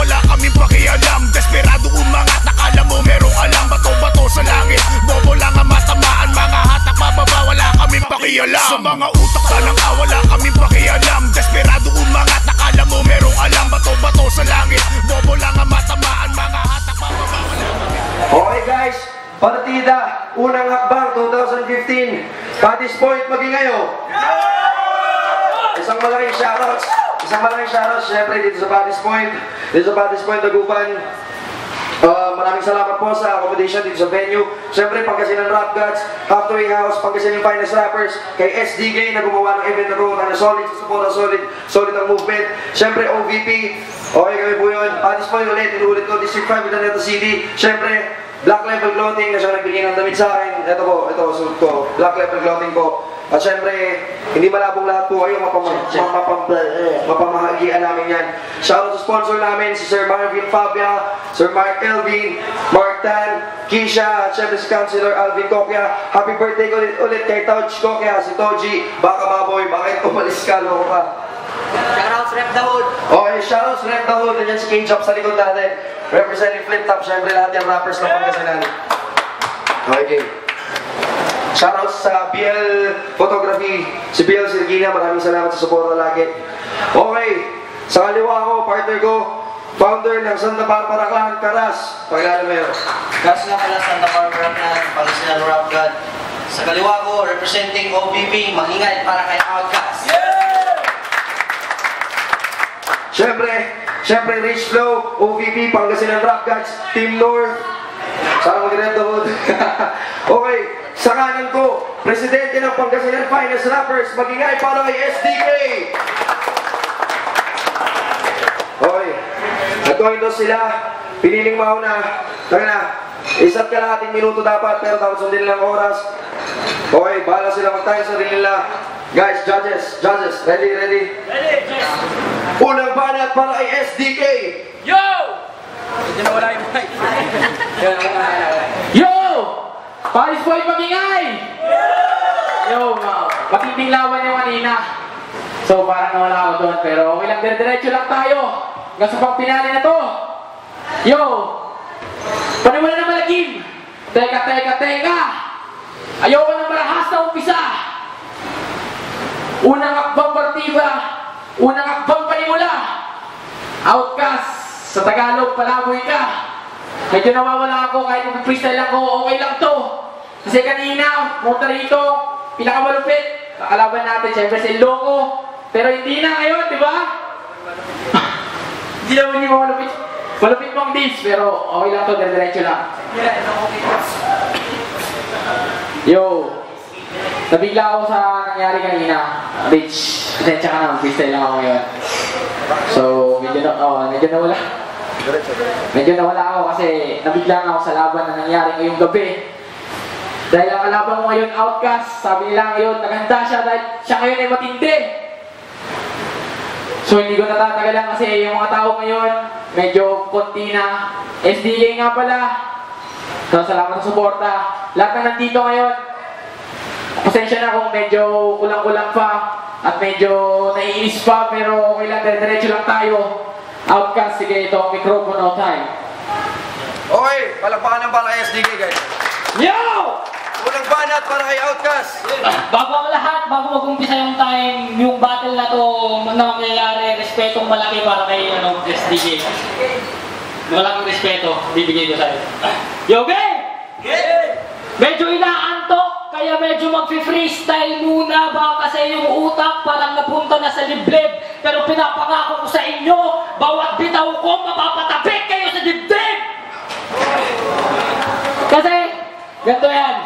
wala kaming pakialam. Desperado umangat, nakala mo merong alam. Bato-bato sa langit, bobo lang ang matamaan. Mga hatak mababa, wala kaming pakialam. Sa mga utak talang wala kaming pakialam. Desperado umangat, nakala mo merong alam. Bato-bato sa langit, bobo lang ang matamaan. Mga hatak mababa, wala kaming. Okay guys, partida, unang hakbang 2015. Paddy's Point maging ngayon. Isang malaking shoutouts syempre dito sa Paddy's Point. Dito sa Paddy's Point, Dagupan. Maraming salamat po sa accommodation dito sa venue. Syempre, Pangasinan Rap Gods, Halfway House, Pangasinan Finest Rappers, kay SDK na gumawa ng event na roon, na solid sa support, solid ang movement. Syempre, OVP, okay kami po yun. Paddy's Point ulit, inuulit ko, District 5, Araneta City. Syempre, Black Level Clothing na siya nagbigay ng damit sa akin. Ito po, suot ko, Black Level Clothing po. At syempre, hindi malabong lahat po kayo, mapamahagian namin yan. Shoutout sa sponsor namin, si Sir Marvin Fabia, Sir Mark Elvin, Mark Tan, Kisha, at syempre si Councilor Alvin Kokya. Happy birthday ulit kay Touch Kokya, si Toji, baka baboy, bakit umalis ka, loko ka. Shoutouts Rep Dahood. Okay, shoutouts Rep Dahood, nandiyan si King Chop sa likod natin. Representing Flip Top, syempre lahat yung rappers ng Pangasinan. Okay. Shoutouts sa BL Photography, si BL Sirgina, maraming salamat sa suporta lagi. Okay, sa kaliwa ko, partner ko, founder ng Santa Barbara Clan, Karas. Pakilala mo yun. Karas nga pala Santa Barbara Clan, Pangasinan Rap God. Sa kaliwa ko, representing OVP, Mangingay para kay Outcast. Siyempre, Rich Flow, OVP, Pangasinan Rap Gods, Team North. Sana mag-rep the hood. Okay, sa kanan ko, presidente ng Pangasinan Finest Rappers, Magingay para kay SDK. Okay, nagkointo sila, piniling mauna. Taka na, isa't kalahating minuto dapat, pero dapat sundin lang oras. Okay, bahala sila mag-time sa rin nila. Guys, judges, ready? Ready, yes. Unang banat para kay SDK. Yo! Hindi na wala yung mic. Yo! Paddy's Point Magingay! Yo, matinding laban yung kanina. So parang nawala ako doon, pero okay lang, diretso lang tayo. Hanggang sa pang-pinali na to. Yo! Paniwala na malagim. Teka. Ayoko na marahas na umpisa. Unang akbang partiba. Unang akbang panimula. Outcast. Sa Tagalog, palaboy ka. Medyo nawawala ako kahit mag-freestyle ako, okay lang to. Kasi kanina, punta rito, pinakamalupit. Kakalaban natin, syempre si Loco. Pero hindi na ngayon, di ba? Hindi mo malupit. Malupit mong diss, pero okay lang to, diretso lang. Yo, nabigla ako sa nangyari kanina. Bitch, pasensya ka na, freestyle lang ako ngayon. So, medyo nawala ako kasi nabigla ako sa laban na nangyari ngayong gabi. Dahil ang kalaban mo ngayon, Outcast, sabi nila ngayon, naganda siya dahil siya ngayon ay matindi. So, hindi ko natatagalan kasi yung mga tao ngayon, medyo konti na. SDK nga pala. So, salamat sa suporta. Lahat na nandito ngayon, pasensya na kung medyo kulang-kulang pa at medyo naiinis pa, pero okay lang, diretso lang tayo. Outcast, sige, ito ang microphone time. Okay, palakpakan ng para kay SDK, guys. Yo! Unang banat para kay Outcast. Bago ang lahat, bago mag-umpisa yung battle na to na mangyayari, respetong malaki para kay SDK. Malaking respeto, bibigay ko sa'yo. Yo, game! Medyo inaantok, kaya medyo mag-freestyle muna ba kasi yung utak parang napunta na sa liblib. Pero pinapangako ko sa inyo, bawat bitaw ko, mapapatabik kayo sa dibdib! Kasi, ganito yan.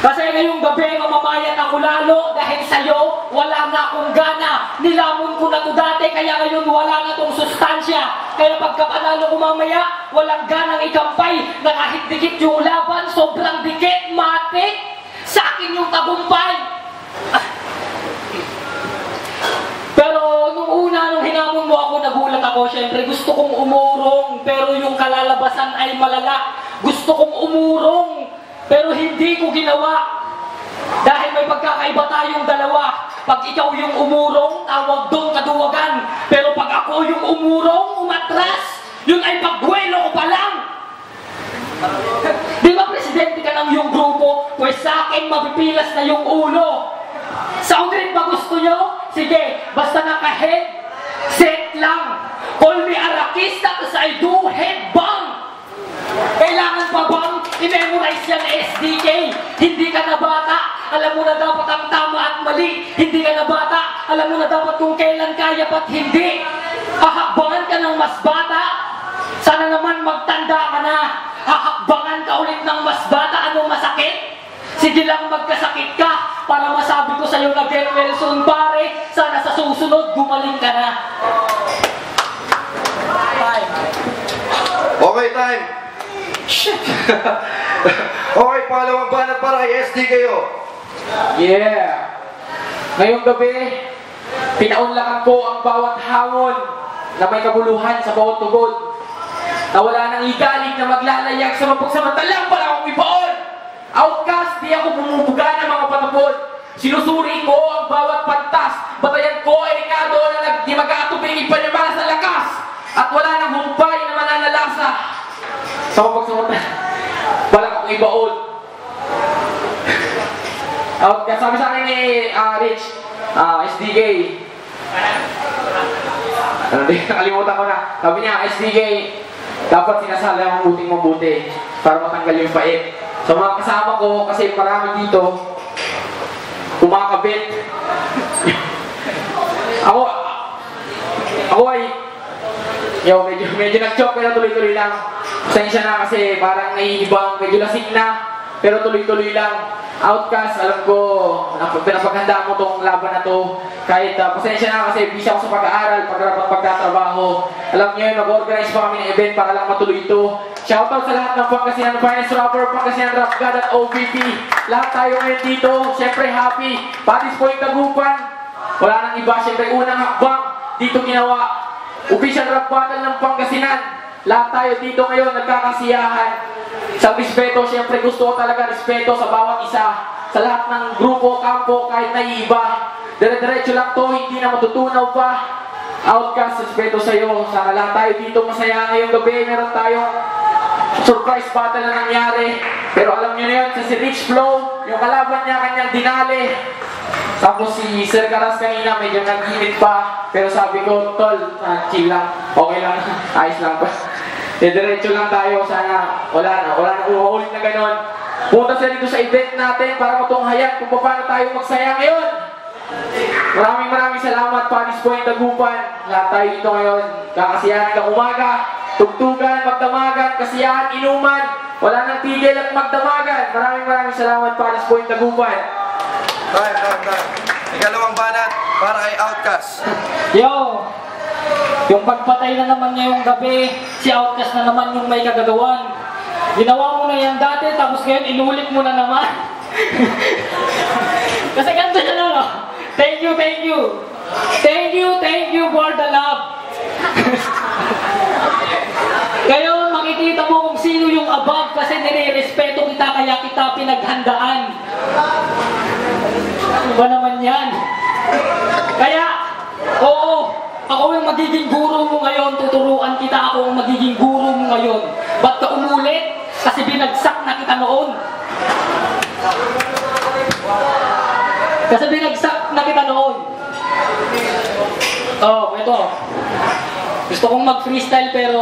Kasi ngayong gabi, mamamayan ako lalo dahil sa'yo, wala na akong gana. Nilamon ko na to dati, kaya ngayon wala na tong sustansya. Kaya pagka panalo ko mamaya, walang ganang ikampay. Na kahit dikit yung laban, sobrang dikit, matik. Sa akin yung tagumpay. Pero nung hinamon mo ako, nagulat ako. Siyempre gusto kong umurong, pero yung kalalabasan ay malala. Gusto kong umurong, pero hindi ko ginawa. Dahil may pagkakaiba tayong dalawa. Pag ikaw yung umurong, tawag doon kaduwagan. Pero pag ako ako yung umurong, umatras, yun ay pagbuelo ko pa lang. Di ba presidente ka ng iyong grupo? Pues sa akin mapipilas na yung ulo. Sound rin ba gusto nyo? Sige, basta naka-head set lang. Call me Arakista kasi I do headbang. Kailangan pa bang i-memorize yan SDK? Hindi ka na bata, alam mo na dapat ang tama at mali. Hindi ka na bata, alam mo na dapat kung kailan kaya at hindi. Hahakbangan ka ng mas bata, sana naman magtanda ka na. Hahakbangan ka ulit ng mas bata, anong masakit? Sige lang magkasakit ka para masabi ko sa'yo na get well soon pare. Sana sa susunod gumaling ka na. Okay, time. Shit. Okay, pangalawang banat para kay SD kayo. Yeah! Ngayong gabi, pinaunlakan ko ang bawat hamon na may kabuluhan sa bawat tugon. Na wala nang igaling na maglalayag sa mapagsamantalang para akong ibaon. Outcast, di ako bumubuga ng mga patapon. Sinusuri ko ang bawat pantas. Batayan ko ay rekado na di mag-aatubingin pa naman sa lakas. At wala nang humpay na mananalasa. Sa mapagsamantalang, wala akong ibaon. Outcast, sabi sa akin ni Rich, SDK. Nakalimutan ko na. Sabi niya, SDK, dapat sinasala ang mabuting-mabuti para matanggal yung pait. Sa mga kasama ko, kasi marami dito, kumakabit. ako ay, medyo nag-choke pero tuloy-tuloy lang. Pasensya na kasi parang naiibang, medyo lasing na, pero tuloy-tuloy lang. Outcast, alam ko, pinapaghanda mo tong laban na to. Kahit pasensya na kasi busy ako sa pag-aaral, pagtatrabaho. Alam niyo yun, nag-organize pa kami ng event para lang matuloy ito. Shoutout sa lahat ng Pangasinan Finance Rapper, Pangasinan Rap God at OVP. Lahat tayo ngayon dito, syempre happy. Patis Point Tagupan, wala nang iba, syempre unang hakbang dito ginawa. Official rap battle ng Pangasinan. Lahat tayo dito ngayon nagkakasiyahan. Sa respeto, syempre gusto ko talaga respeto sa bawat isa. Sa lahat ng grupo, kampo, kahit naiiba. Dire-diretso lang to, hindi na matutunaw pa. Outcast, respeto sa'yo. Sana lahat tayo dito masaya ngayong gabi. Meron tayong surprise battle na nangyari. Pero alam nyo na yun, si Rich Flow, yung kalaban niya kanyang dinali. Tapos si Sir Karas kanina, medyo nag-init pa. Pero sabi ko, tol, chill lang. Okay lang, ayos lang pa. Diretso lang tayo, sana wala na uulit na ganon. Punta sila dito sa event natin para matunghayan kung paano tayo magsaya ngayon. Maraming salamat, Paris Point Tagupan. Lahat tayo dito ngayon, kakasiyahan ng umaga, tugtugan, magdamagan, kasiyahan, inuman. Wala nang tigil at magdamagan. Maraming salamat, Paris Point Tagupan. Time. Ikalawang banat para kay Outcast. Yo! Yung pagpatay na naman niya yung gabi, si Outcast na naman yung may kagagawan. Ginawa mo na yan dati, tapos ngayon inulit mo na naman. Kasi ganito siya na, no? Thank you for the love. Ngayon, makikita mo kung sino yung above kasi nire-respeto kita kaya kita pinaghandaan. Ano ba naman yan? Kaya, oo, ako yung magiging guro mo ngayon, tuturuan kita, ako yung magiging guro mo ngayon. Ba't ka umulit? Kasi binagsak na kita noon. Oh, ito. Gusto kong mag-freestyle pero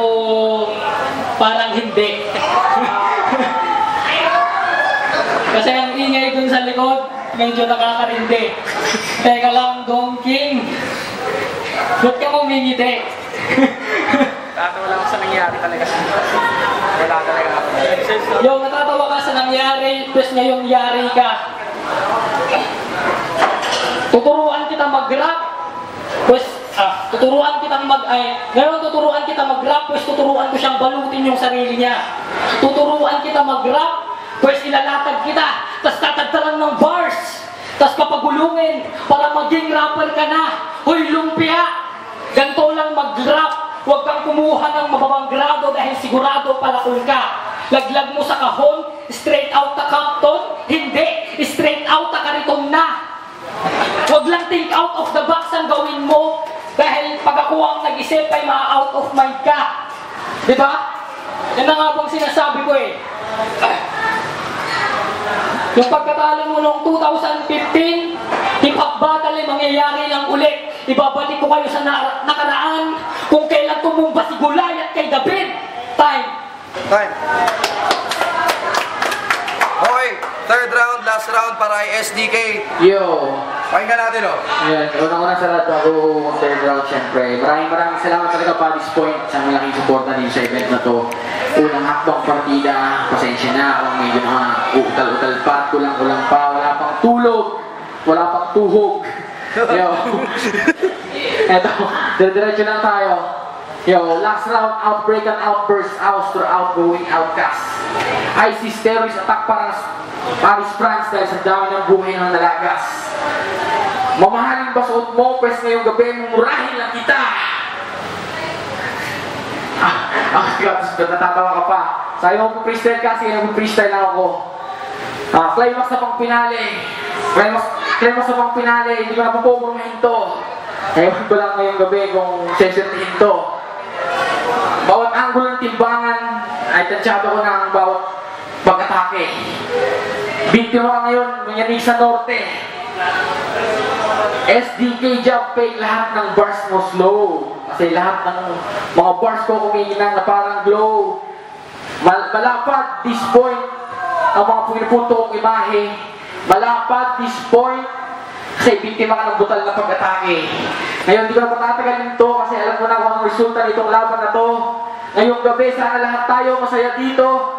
parang hindi. Kasi ang ingay dun sa likod, medyo nakakarindi. Teka lang, Dong King. Ba't ka umingiti? Natatawa lang sa nangyari talaga. Wala talaga ako. Yung natatawa ka sa nangyari, tapos ngayong yari ka. Tuturuan kita mag-rap, pues tuturuan kita tuturuan kita mag-rap, pues tuturuan ko siyang balutin yung sarili niya. Tuturuan kita mag-rap, pues ilalatag kita, tas tatagtaran ng bars, tas papagulungin para maging rapper ka na. Hoy lumpia, ganito lang mag-rap. Huwag kang kumuha ng mababang grado dahil sigurado palakol ka. Laglag mo sa kahon, straight out na Compton, hindi, straight out na Kariton na. Huwag lang think out of the box ang gawin mo dahil pag ako ang nag-isip ay ma-out of mind ka. Di ba? Yan na nga bang sinasabi ko eh. Yung pagkatalo mo noong 2015, hip-hop battle ay mangyayari lang ulit. Ibabalik ko kayo sa nakaraan kung kailan tumumba si Goliath kay David. Time. Okay, third round, last round para kay SDK. Yo! Pakinggan natin, oh. Ayan, unang-una sa lahat bago third round, syempre. Maraming salamat talaga Paddy's Point sa malaking suporta din sa event na to. Unang hakbang partida, pasensya na kung medyo utal-utal pa, kulang-kulang pa, wala pang tulog, wala pang tuhog. Yo! Eto, dire-diretso lang tayo. Yo, last round, outbreak and outburst, ouster, outgoing, outcast. ISIS terrorist attack para Paris, France dahil sa dami ng buhay ng nalagas. Mamahaling ba suot mo, pwes ngayong gabi, mumurahin lang kita. Natatawa ka pa. Sabi mo po freestyle kasi, nag-freestyle lang ako. Climax na pang pinali. Climax na pang pinali, hindi ko na pupurumahin to. Ewan ko lang ngayong gabi kung sesyonin to. Bawat angulo ng timbangan ay tansyado ko ng bawat pag-atake. Biktima ka ngayon, manyanig sa norte. SDK job fake, lahat ng bars mo slow. Kasi lahat ng mga bars ko kumikinang na parang glow. Malapad, this point, ang mga pinipunto kong imahe. Malapad, this point, kasi biktima ka ng butal na pag-atake. Ngayon, di ko na patatagalin to kasi alam ko na kung anong resulta nitong laban na to. Ngayong gabi, sana lahat tayo masaya dito.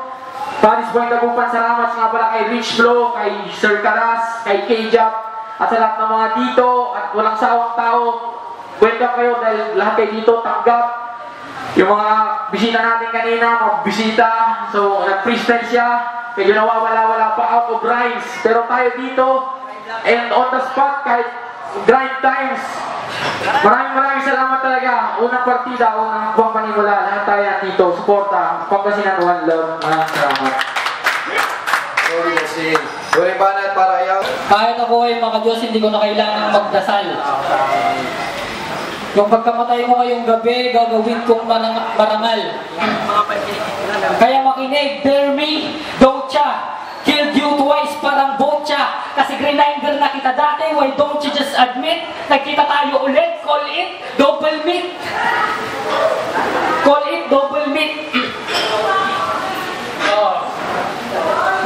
Paris Point Dagupan, salamat nga pala kay Rich Flow, kay Sir Karas, kay K-Jap, at sa lahat ng mga dito, at walang sawang tao. Welcome kayo dahil lahat kayo dito tanggap. Yung mga bisita natin kanina, mga bisita, so nag-freestyle siya, medyo nawawala-wala pa out of rhymes. Pero tayo dito, and on the spot, kahit grind times. Maraming salamat talaga. Unang partida, unang buwang panimula, lahat tayo dito, suporta, Pangasinan, one love. Maraming salamat. Sorry, kasi huling banat para ayaw. Kahit ako ay mga Diyos, hindi ko na kailangang magdasal. Yung pagkamatay ko ngayong gabi, gagawin kong marangal. Kaya makinig, dare me, don't ya. Killed you twice, parang botcha. Kasi grinder na kita dati, why don't you just admit? Nagkita tayo ulit, call it double meet. Call it double meet.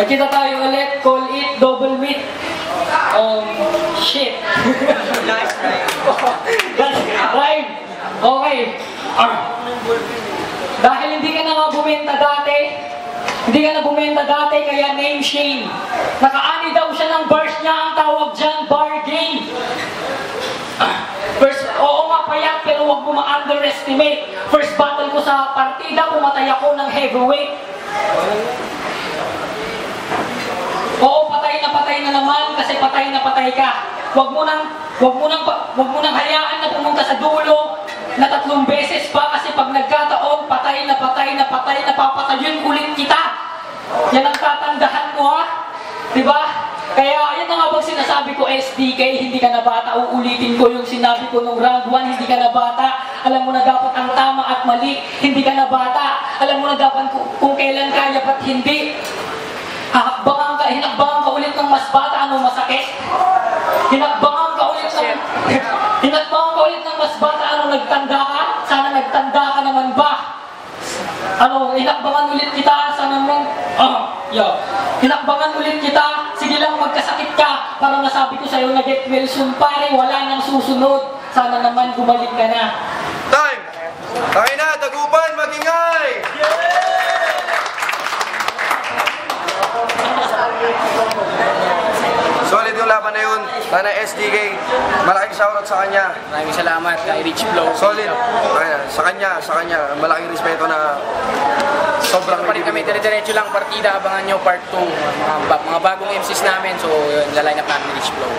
Nagkita tayo ulit, call it double meet. Shit. Nice, right? Okay. Dahil hindi ka na nga bumenta dati, kaya name shame. Nakaani daw siya ng verse niya, ang tawag dyan, bargain. Oo nga payat, pero huwag mo ma-underestimate. First battle ko sa partida, pumatay ako ng heavyweight. Oo, patay na naman, kasi patay na patay ka. Huwag mo nang hayaan na pumunta sa dulo na 3 beses pa, kasi pag nagkataon, patay na papatayin ulit kita. Yan ang tatandahan mo, ha? Diba? Kaya yan ang abang sinasabi ko, SDK, hindi ka na bata. Uulitin ko yung sinabi ko nung round 1, hindi ka na bata. Alam mo na dapat ang tama at mali, hindi ka na bata. Alam mo na dapat kung kailan kaya at hindi. Hinakbangan ka ulit ng mas bata, anong masakit? Hinakbangan ka ulit ng mas bata, anong nagtanda ka? Sana nagtanda ka naman ba? Hinakbangan ulit kita, sana mong... Hinakbangan ulit kita, sige lang magkasakit ka. Parang nasabi ko sa'yo na get well soon, pare, wala nang susunod. Sana naman bumalik ka na. Time! Tayo na, Dagupan, magingay! Solid yung laban na yun. Sana SDK, malaking shoutout sa kanya. Maraming salamat kay Rich Flow. Solid. Sa kanya, malaking respeto na sobrang Pa rin kami, dire-diretso lang partida, abangan nyo part 2. Mga bagong MCs namin, so yun, line up namin ni Rich Flow.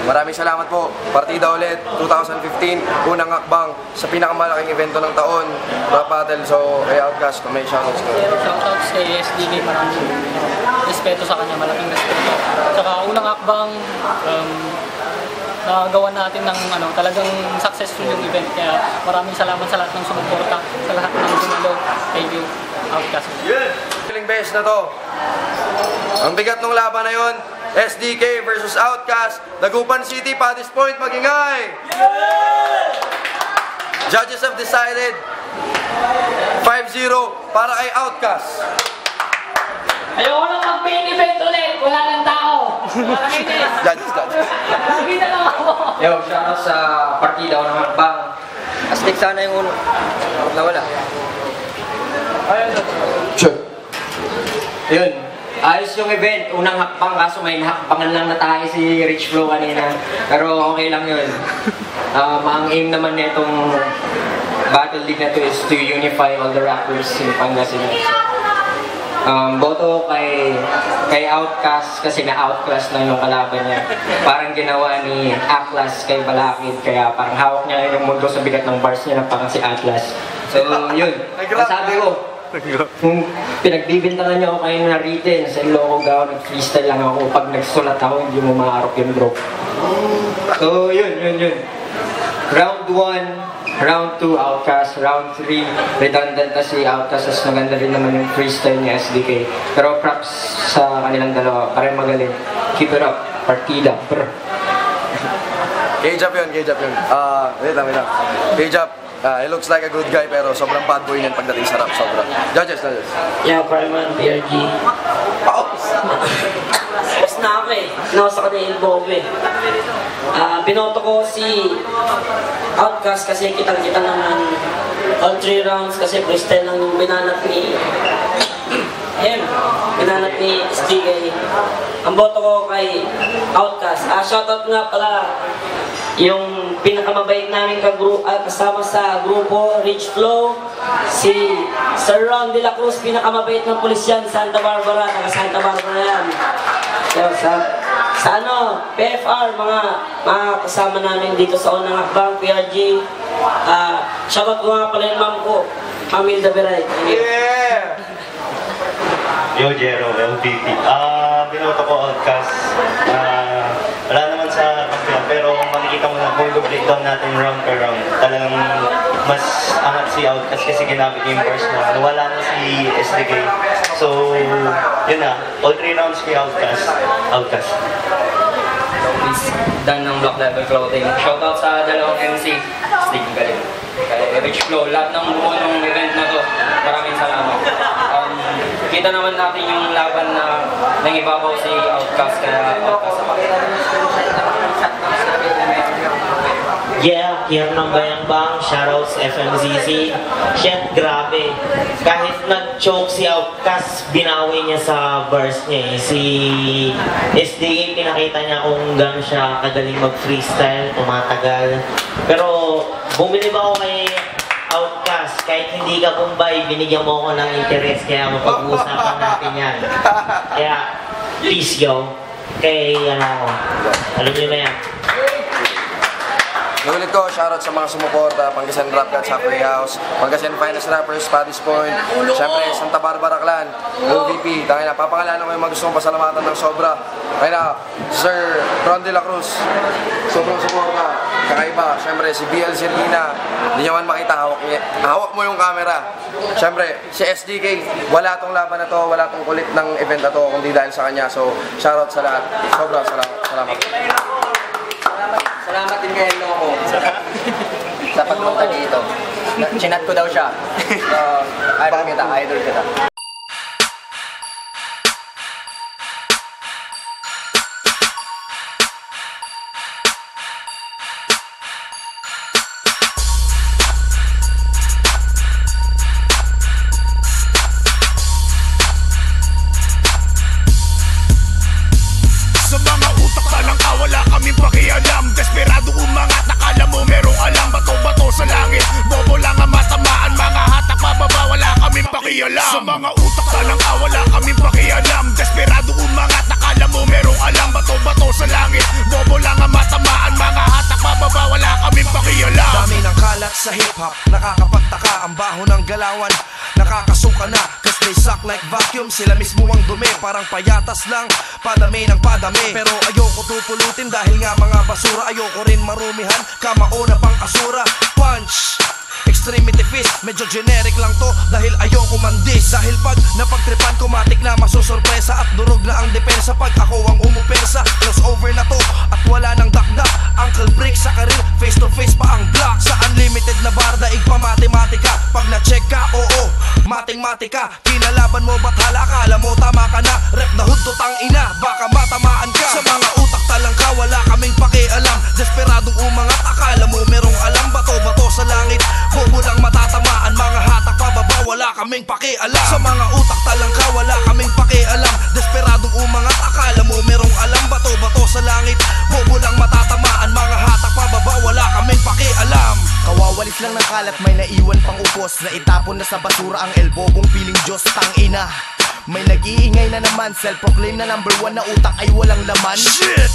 Maraming salamat po. Partida ulit, 2015, unang hakbang sa pinakamalaking evento ng taon, rap battle. So, kay Outcast, may shoutouts ko. Shoutouts kay SDK, maraming respeto sa kanya, malaking respeto. Tsaka unang hakbang, nagawa natin ng talagang successful yung event. Kaya maraming salamat sa lahat ng sumuporta, sa lahat ng dumalo. Thank you, Outcast. Feeling best na to. Ang bigat ng laban na yun, SDK versus Outcast. Dagupan City, Paddy's Point, magingay! Judges have decided 5-0 para kay Outcast. Ayoko nang mag-main event ulit. Wala ng tao. Judges. Lagi na lang ako. Yo, shoutout sa partida ko ng hakbang. Astig sana yung uno. Nawala. Sure. Yun. Ayos yung event. Unang hakbang kaso may hakbangan lang na tayo si Rich Flow kanina. Pero okay lang yun. Ang aim naman nitong Battle League na to is to unify all the rappers in Pangasinan. Boto kay Outcast kasi na-outclass na yung kalaban niya. Parang ginawa ni Atlas kay Balakid, kaya parang hawak niya yung mundo sa bigat ng bars niya na parang si Atlas. So yun, sabi ko, kung pinagbibintangan niyo ako kayo na written, sa Ilocos ako, nag-freestyle lang ako. Pag nagsulat ako, hindi mo maarok yun, bro. So yun. Round 1, Round 2, Outcast. Round 3, redundant na si Outcast. As maganda rin naman yung freestyle ni SDK. Pero props sa kanilang dalawa. Parang magaling. Keep it up. Partida. Brr. K-Jap yun. Wait lang. K-Jap, he looks like a good guy pero sobrang bad boy niyan pagdating sa rap. Sobrang. Judges. Yeah, Priman, PRG. Tapos na ako eh. Sa kanila involved eh. Binoto ko si Outcast kasi kitang-kita naman all 3 rounds kasi freestyle lang yung binanat ni SDK. Ang boto ko kay Outcast. Shoutout nga pala yung pinakamabait namin kasama sa grupo, Rich Flow, si Sir Ron De La Cruz, pinakamabait ng pulis yan, Santa Barbara, taga Santa Barbara yan. So, sa PFR, mga kasama namin dito sa unang hakbang, PRG, shoutout ko nga pala yung ma'am ko, Pamilda Beray. Yeah! Yo, Jero, MVP. Binoto ko Outcast. Wala naman sa kampiyan, pero makikita mo na kung breakdown natin round per round. Talagang mas angat si Outcast kasi ginamit yung bars na nawala na si SDK. So, yun na. All 3 rounds kay Outcast. Please, Dan ng Block Level Clothing. Shoutout sa dalawang MC. Stig galing. Kay Rich Flow, lahat ng buo ng event na to. Maraming salamat. Kita naman natin yung laban na nangibabaw si Outcast kaya Outcast sa Yeah, here ng Bayang-Bang, shoutouts FMZZ. Shit, grabe. Kahit nag-choke si Outcast, binawi niya sa verse niya eh. Si SDK, pinakita niya kung gano'n siya kagaling mag-freestyle, tumatagal. Pero bumili ba ako kay Outcast? Kahit hindi ka Bombay, binigyan mo ako ng interest, kaya mapag-uusapan natin yan. Kaya, please go. Kay, alam niyo na yan. Nulit ko, shoutout sa mga sumuporta, Pangasinan Rap Gods, Halfway House, Pangasinan Finest Rappers, Paddy's Point, syempre Santa Barbara Clan, OVP, dahil napapangalanan ko yung mga gusto mong pasalamatan ng sobra. Kaya Sir Ron De La Cruz, sobrang suporta, kakaiba. Syempre si BL Sirlina, hindi nyo man makita, hawak mo yung camera. Syempre si SDK, wala tong laban na to, wala tong kulit ng event na to, kundi dahil sa kanya. So shoutout sa lahat, sobrang salamat. Salamat din kay Loco sa pagpunta dito. Chinat ko daw siya. Idol kita. Sa mga utak talang wala kaming pakialam. Desperado umangat, nakala mo merong alam. Bato-bato sa langit, bobo lang ang matamaan. Mga hatak pababa, wala kaming pakialam. Sa mga utak talang wala kaming pakialam. Desperado umangat, nakala mo merong alam. Bato-bato sa langit, bobo lang ang matamaan. Mga hatak pababa, wala kaming pakialam. Dami ng kalat sa hip-hop, nakakapagtaka ang baho ng galawan. Nakakasuka na, They suck like vacuum, sila mismo ang dumi. Parang payatas lang, padami ng padami. Pero ayoko tupulutin dahil nga mga basura. Ayoko rin marumihan, kamauna pang asura. Punch! Extremity fist, medyo generic lang to dahil ayoko mandis. Dahil pag napagtripan ko matik na masusurpresa at durog na ang depensa pag ako ang umupersa. Crossover na to at wala nang dakdak. Uncle break sa karil, face to face pa ang block. Sa unlimited na bar daig pa matematika. Pag na-check ka, oo, mating-matika. Kinalaban mo ba't hala, akala mo tama ka na. Rep na hood to tang ina, baka matamaan ka. Sa mga utak talang ka, wala kaming pakialam. Desperadong umangat, akala mo merong alam. Bato-bato sa langit, bobo lang matatamaan. Mga hatak pababa, wala kaming pakialam. Sa mga utak talang ka, wala kaming pakialam. Desperadong umangat, akala mo merong alam. Bato-bato sa langit, bobo lang matatamaan. Mga hatak pababa, wala kaming pakialam. Kawawalis lang ng kalat, may naiwan pang upos. Na itapon na sa basura ang elbow kong piling Diyos, tangina. May nag-iingay na naman, self-proclaim na #1 na utak ay walang laman. Shit!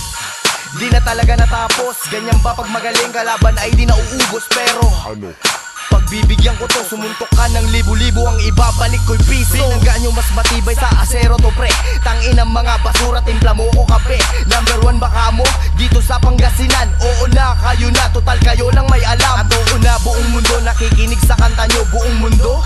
Di na talaga natapos, ganyan ba pag magaling kalaban ay di nauubos. Pero ano? Pagbibigyan ko to, sumuntok ka ng libo-libo, ang ibabalik ko'y piso. Binangga nyo mas matibay sa asero to pre. Tanginang mga basura, timpla mo ko kape. #1 baka mo, dito sa Pangasinan. Oo na, kayo na, total kayo lang may alam. At oo na, buong mundo nakikinig sa kanta nyo. Buong mundo?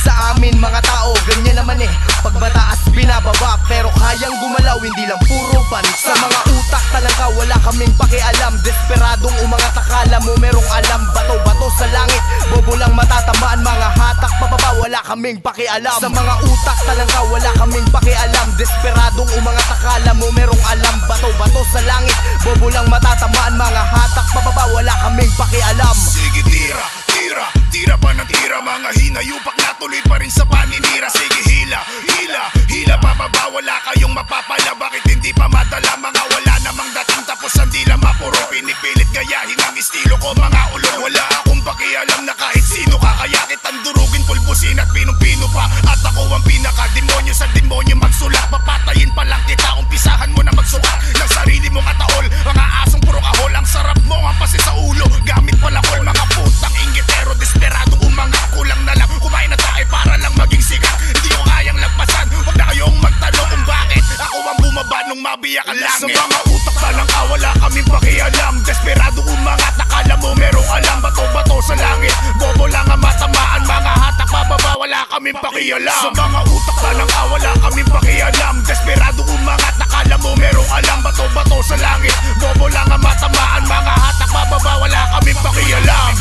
Sa amin mga tao, ganyan naman eh. Pag mataas binababa, pero kayang gumalaw, hindi lang puro bansa. Sa mga utak talaga, wala kaming pakialam. Desperadong umangat, akala mo merong alam. Bato-bato sa langit, bobo lang matatamaan. Mga hatak pababa, wala kaming pakialam. Sa mga utak talaga, wala kaming pakialam. Desperadong umangat, akala mo merong alam. Bato-bato sa langit, bobo lang matatamaan. Mga hatak pababa, wala kaming pakialam. Sige tira, tira, tira pa ng tira. Mga hinayupak na tuloy pa rin sa paninira. Sige hila, hila, hila pababa. Wala kayong mapapala, bakit hindi pa madala? Mga wala namang dating tapos ang dila mapuro. Pinipilit gayahin ang estilo ko mga ulol. Wala akong pakialam na kahit sino ka. Kaya kitang durugin, pulbusin at pinong-pino pa. At ako ang pinaka-demonyo sa demonyo magsulat. Papatayin pa lang kita, umpisahan mo na magsukat ng sarili mong ataol. Mga asong puro kahol, ang sarap mo ang pasi sa ulo. Gamit palakol, mga putang inggitero. Desperadong umangat, kulang na lang kumain na tayo para lang maging sikat. Hindi ko kayang lagpasan, huwag na kayong magtanong kung bakit ako ang bumaba nung mabiyak ang langit. Sa mga utak talang ka, wala kaming pakialam. Desperado umangat, akala mo merong alam. Bato-bato sa langit, bobo lang ang matamaan. Mga hatak pababa, wala kaming pakialam. Sa mga utak talang ka, wala kaming pakialam. Desperado umangat, akala mo merong alam. Bato-bato sa langit, bobo lang ang matamaan. Mga hatak pababa, wala kaming pakialam.